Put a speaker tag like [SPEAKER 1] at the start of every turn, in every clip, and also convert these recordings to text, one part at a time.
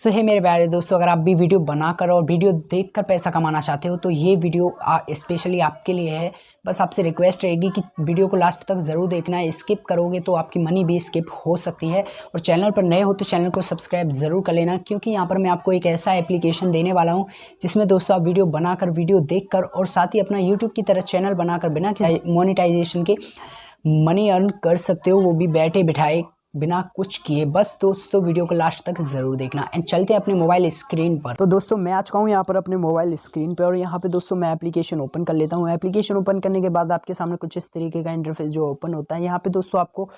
[SPEAKER 1] सो है मेरे प्यारे दोस्तों, अगर आप भी वीडियो बनाकर और वीडियो देखकर पैसा कमाना चाहते हो तो ये वीडियो स्पेशली आपके लिए है। बस आपसे रिक्वेस्ट रहेगी कि वीडियो को लास्ट तक ज़रूर देखना है। स्किप करोगे तो आपकी मनी भी स्किप हो सकती है। और चैनल पर नए हो तो चैनल को सब्सक्राइब ज़रूर कर लेना, क्योंकि यहाँ पर मैं आपको एक ऐसा एप्लीकेशन देने वाला हूँ जिसमें दोस्तों आप वीडियो बनाकर, वीडियो देखकर और साथ ही अपना यूट्यूब की तरह चैनल बनाकर बिना किसी मोनेटाइजेशन के मनी अर्न कर सकते हो, वो भी बैठे बिठाए बिना कुछ किए। बस दोस्तों वीडियो को लास्ट तक ज़रूर देखना। एंड चलते हैं अपने मोबाइल स्क्रीन पर। तो दोस्तों मैं आ चुका हूँ यहाँ पर अपने मोबाइल स्क्रीन पर, और यहाँ पे दोस्तों मैं एप्लीकेशन ओपन कर लेता हूँ। एप्लीकेशन ओपन करने के बाद आपके सामने कुछ इस तरीके का इंटरफेस जो ओपन होता है। यहाँ पे दोस्तों आपको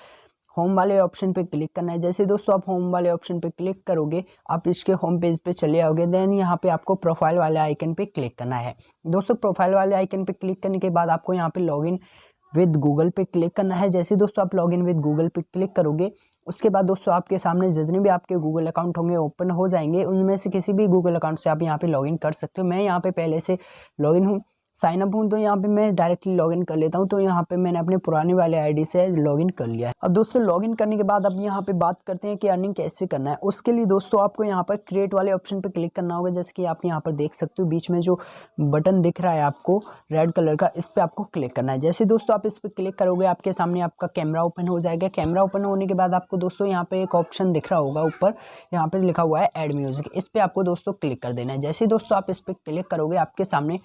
[SPEAKER 1] होम वाले ऑप्शन पे क्लिक करना है। जैसे दोस्तों आप होम वाले ऑप्शन पे क्लिक करोगे, आप इसके होम पेज पे चले आओगे। देन यहाँ पे आपको प्रोफाइल वाले आइकन पे क्लिक करना है। दोस्तों प्रोफाइल वाले आइकन पे क्लिक करने के बाद आपको यहाँ पे लॉगिन विद गूगल पे क्लिक करना है। जैसे दोस्तों आप लॉगिन विद गूगल पे क्लिक करोगे, उसके बाद दोस्तों आपके सामने जितने भी आपके गूगल अकाउंट होंगे ओपन हो जाएंगे। उनमें से किसी भी गूगल अकाउंट से आप यहाँ पे लॉगिन कर सकते हो। मैं यहाँ पे पहले से लॉगिन हूँ, साइन अप हूँ, तो यहाँ पे मैं डायरेक्टली लॉगिन कर लेता हूँ। तो यहाँ पे मैंने अपने पुराने वाले आईडी से लॉगिन कर लिया है। अब दोस्तों लॉगिन करने के बाद अब यहाँ पे बात करते हैं कि अर्निंग कैसे करना है। उसके लिए दोस्तों आपको यहाँ पर क्रिएट वाले ऑप्शन पे क्लिक करना होगा। जैसे कि आप यहाँ पर देख सकते हो बीच में जो बटन दिख रहा है आपको रेड कलर का, इस पर आपको क्लिक करना है। जैसे दोस्तों आप इस पर क्लिक करोगे, आपके सामने आपका कैमरा ओपन हो जाएगा। कैमरा ओपन होने के बाद आपको दोस्तों यहाँ पे एक ऑप्शन दिख रहा होगा ऊपर, यहाँ पे लिखा हुआ है ऐड म्यूजिक। इस पर आपको दोस्तों क्लिक कर देना है। जैसे दोस्तों आप इस पर क्लिक करोगे, आपके सामने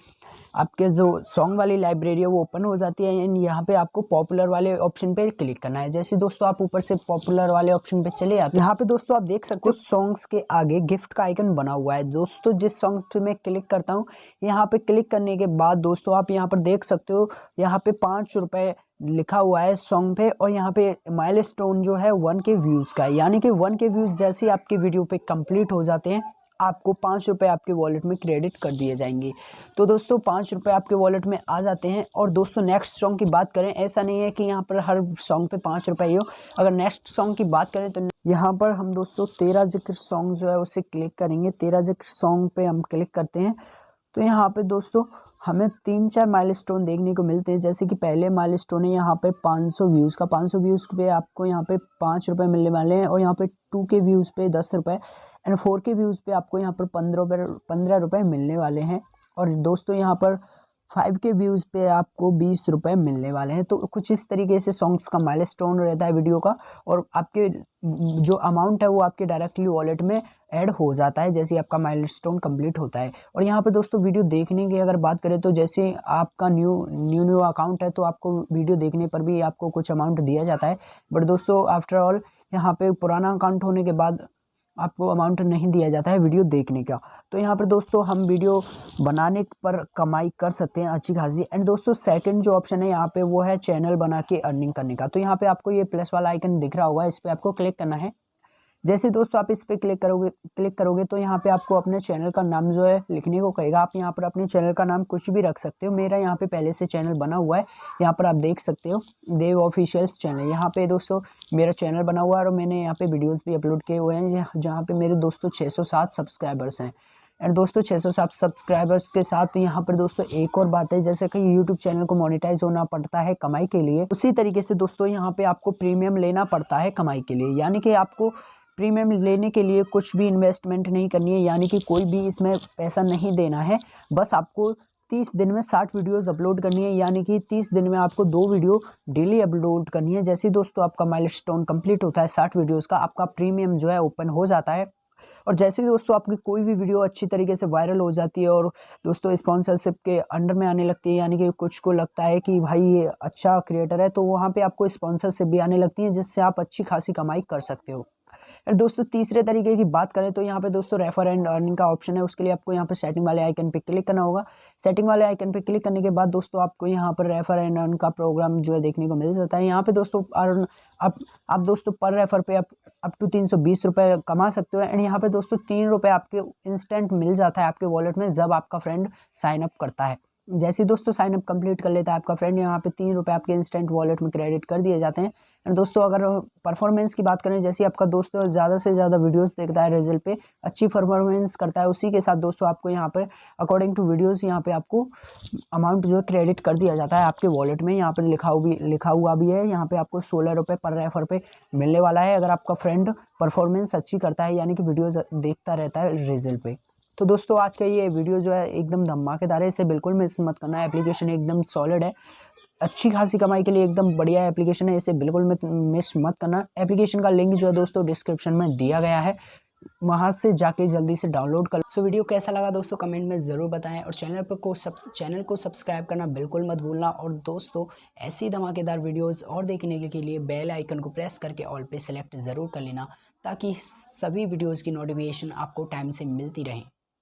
[SPEAKER 1] आपके जो सॉन्ग वाली लाइब्रेरी है वो ओपन हो जाती है। एंड यहाँ पे आपको पॉपुलर वाले ऑप्शन पे क्लिक करना है। जैसे दोस्तों आप ऊपर से पॉपुलर वाले ऑप्शन पे चले आते हैं, यहाँ पे दोस्तों आप देख सकते हो सॉन्ग्स के आगे गिफ्ट का आइकन बना हुआ है। दोस्तों जिस सॉन्ग पे मैं क्लिक करता हूँ, यहाँ पे क्लिक करने के बाद दोस्तों आप यहाँ पर देख सकते हो, यहाँ पे 5 रुपये लिखा हुआ है सॉन्ग पे। और यहाँ पे माइलस्टोन जो है 1K व्यूज़ का है, यानी कि 1K व्यूज़ जैसे ही आपके वीडियो पे कंप्लीट हो जाते हैं, आपको 5 रुपये आपके वॉलेट में क्रेडिट कर दिए जाएंगे। तो दोस्तों 5 रुपये आपके वॉलेट में आ जाते हैं। और दोस्तों नेक्स्ट सॉन्ग की बात करें, ऐसा नहीं है कि यहाँ पर हर सॉन्ग पे 5 रुपये ही हो। अगर नेक्स्ट सॉन्ग की बात करें तो यहाँ पर हम दोस्तों तेरा जिक्र सॉन्ग जो है उसे क्लिक करेंगे। तेरा जिक्र सॉन्ग पे हम क्लिक करते हैं तो यहाँ पे दोस्तों हमें 3-4 माइलस्टोन देखने को मिलते हैं। जैसे कि पहले माइलस्टोन है यहाँ पे 500 व्यूज़ का। 500 व्यूज़ पे आपको यहाँ पे 5 रुपये मिलने वाले हैं। और यहाँ पे 2K व्यूज़ पे 10 रुपये एंड 4K व्यूज़ पे आपको यहाँ पर 15 रुपये मिलने वाले हैं। और दोस्तों यहाँ पर 5K व्यूज़ पे आपको 20 रुपये मिलने वाले हैं। तो कुछ इस तरीके से सॉन्ग्स का माइलस्टोन रहता है वीडियो का, और आपके जो अमाउंट है वो आपके डायरेक्टली वॉलेट में ऐड हो जाता है जैसे आपका माइलस्टोन कंप्लीट होता है। और यहाँ पे दोस्तों वीडियो देखने की अगर बात करें तो जैसे आपका न्यू अकाउंट है तो आपको वीडियो देखने पर भी आपको कुछ अमाउंट दिया जाता है। बट दोस्तों आफ्टर ऑल यहाँ पे पुराना अकाउंट होने के बाद आपको अमाउंट नहीं दिया जाता है वीडियो देखने का। तो यहाँ पर दोस्तों हम वीडियो बनाने पर कमाई कर सकते हैं अच्छी खासी। एंड दोस्तों सेकंड जो ऑप्शन है यहाँ पे वो है चैनल बना के अर्निंग करने का। तो यहाँ पे आपको ये प्लस वाला आइकन दिख रहा होगा, इस पर आपको क्लिक करना है। जैसे दोस्तों आप इस पर क्लिक करोगे तो यहाँ पे आपको अपने चैनल का नाम जो है लिखने को कहेगा। आप यहाँ पर अपने चैनल का नाम कुछ भी रख सकते हो। मेरा यहाँ पे पहले से चैनल बना हुआ है, यहाँ पर आप देख सकते हो देव ऑफिशियल्स चैनल। यहाँ पे दोस्तों मेरा चैनल बना हुआ है और मैंने यहाँ पे वीडियोस भी अपलोड किए हुए हैं, जहाँ पे मेरे दोस्तों 607 सब्सक्राइबर्स हैं। एंड दोस्तों 607 सब्सक्राइबर्स के साथ यहाँ पर दोस्तों एक और बात है, जैसे कि यूट्यूब चैनल को मोनेटाइज होना पड़ता है कमाई के लिए, उसी तरीके से दोस्तों यहाँ पे आपको प्रीमियम लेना पड़ता है कमाई के लिए। यानी कि आपको प्रीमियम लेने के लिए कुछ भी इन्वेस्टमेंट नहीं करनी है, यानी कि कोई भी इसमें पैसा नहीं देना है। बस आपको 30 दिन में 60 वीडियोस अपलोड करनी है, यानी कि 30 दिन में आपको 2 वीडियो डेली अपलोड करनी है। जैसे दोस्तों आपका माइलस्टोन कंप्लीट होता है 60 वीडियोस का, आपका प्रीमियम जो है ओपन हो जाता है। और जैसे दोस्तों आपकी कोई भी वीडियो अच्छी तरीके से वायरल हो जाती है और दोस्तों स्पॉन्सरशिप के अंडर में आने लगती है, यानी कि कुछ को लगता है कि भाई ये अच्छा क्रिएटर है, तो वहाँ पे आपको स्पॉन्सरशिप भी आने लगती है, जिससे आप अच्छी खासी कमाई कर सकते हो। और दोस्तों तीसरे तरीके की बात करें तो यहाँ पे दोस्तों रेफर एंड अर्निंग का ऑप्शन है। उसके लिए आपको यहाँ पर सेटिंग वाले आइकन पे क्लिक करना होगा। सेटिंग वाले आइकन पे क्लिक करने के बाद दोस्तों आपको यहाँ पर रेफर एंड अर्न का प्रोग्राम जो है देखने को मिल जाता है। यहाँ पे दोस्तों आप दोस्तों पर रेफर पे अप टू 320 रुपये कमा सकते हो। एंड यहाँ पे दोस्तों 3 रुपये आपके इंस्टेंट मिल जाता है आपके वॉलेट में जब आपका फ्रेंड साइन अप करता है। जैसे दोस्तों साइन अप कंप्लीट कर लेता है आपका फ्रेंड, यहाँ पे 3 रुपये आपके इंस्टेंट वॉलेट में क्रेडिट कर दिए जाते हैं। एंड दोस्तों अगर परफॉर्मेंस की बात करें, जैसे आपका दोस्तों ज़्यादा से ज़्यादा वीडियोस देखता है, रिजल्ट पे अच्छी परफॉर्मेंस करता है, उसी के साथ दोस्तों आपको यहाँ पर अकॉर्डिंग टू वीडियोस यहाँ पे आपको अमाउंट जो है क्रेडिट कर दिया जाता है आपके वॉलेट में। यहाँ पर लिखा हुआ भी है, यहाँ पे आपको 16 रुपये पर रेफर पे मिलने वाला है अगर आपका फ्रेंड परफॉर्मेंस अच्छी करता है, यानी कि वीडियोज़ देखता रहता है रिजल्ट पे। तो दोस्तों आज का ये वीडियो जो है एकदम धमाकेदार है, इसे बिल्कुल मिस मत करना। एप्लीकेशन एकदम सॉलिड है, अच्छी खासी कमाई के लिए एकदम बढ़िया एप्लीकेशन है, इसे बिल्कुल मिस मत करना। एप्लीकेशन का लिंक जो है दोस्तों डिस्क्रिप्शन में दिया गया है, वहाँ से जाके जल्दी से डाउनलोड कर। सो वीडियो कैसा लगा दोस्तों कमेंट में ज़रूर बताएं, और चैनल को सब्सक्राइब करना बिल्कुल मत भूलना। और दोस्तों ऐसी धमाकेदार वीडियोस और देखने के लिए बेल आइकन को प्रेस करके ऑल पे सेलेक्ट ज़रूर कर लेना, ताकि सभी वीडियोज़ की नोटिफिकेशन आपको टाइम से मिलती रहे।